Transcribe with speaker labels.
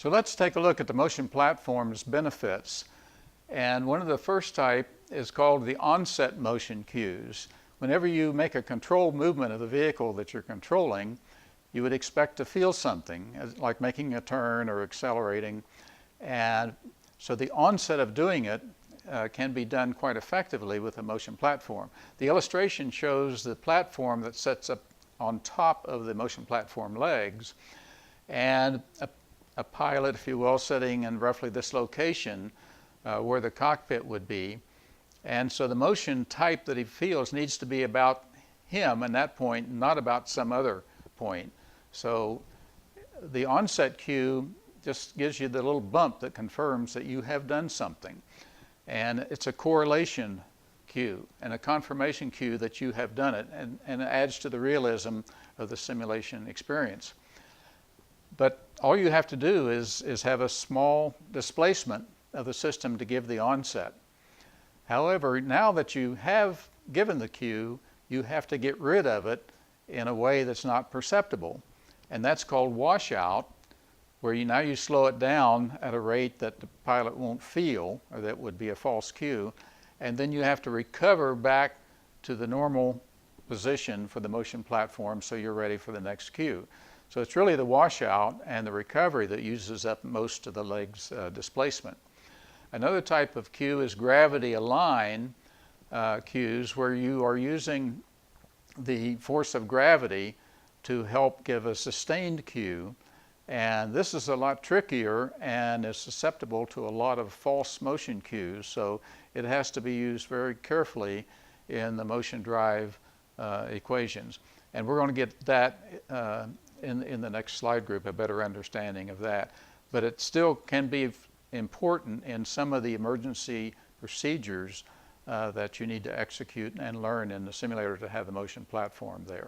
Speaker 1: So let's take a look at the motion platform's benefits. And one of the first type is called the onset motion cues. Whenever you make a controlled movement of the vehicle that you're controlling, you would expect to feel something, like making a turn or accelerating. And so the onset of doing it can be done quite effectively with a motion platform. The illustration shows the platform that sets up on top of the motion platform legs, and a pilot, if you will, sitting in roughly this location where the cockpit would be. And so the motion type that he feels needs to be about him and that point, not about some other point. So the onset cue just gives you the little bump that confirms that you have done something. And it's a correlation cue and a confirmation cue that you have done it, and it adds to the realism of the simulation experience. But all you have to do is have a small displacement of the system to give the onset. However, now that you have given the cue, you have to get rid of it in a way that's not perceptible. And that's called washout, where now you slow it down at a rate that the pilot won't feel, or that would be a false cue, and then you have to recover back to the normal position for the motion platform so you're ready for the next cue. So it's really the washout and the recovery that uses up most of the leg's displacement. Another type of cue is gravity align cues, where you are using the force of gravity to help give a sustained cue. And this is a lot trickier and is susceptible to a lot of false motion cues, so it has to be used very carefully in the motion drive equations. And we're going to get that in the next slide group, a better understanding of that. But it still can be important in some of the emergency procedures that you need to execute and learn in the simulator to have the motion platform there.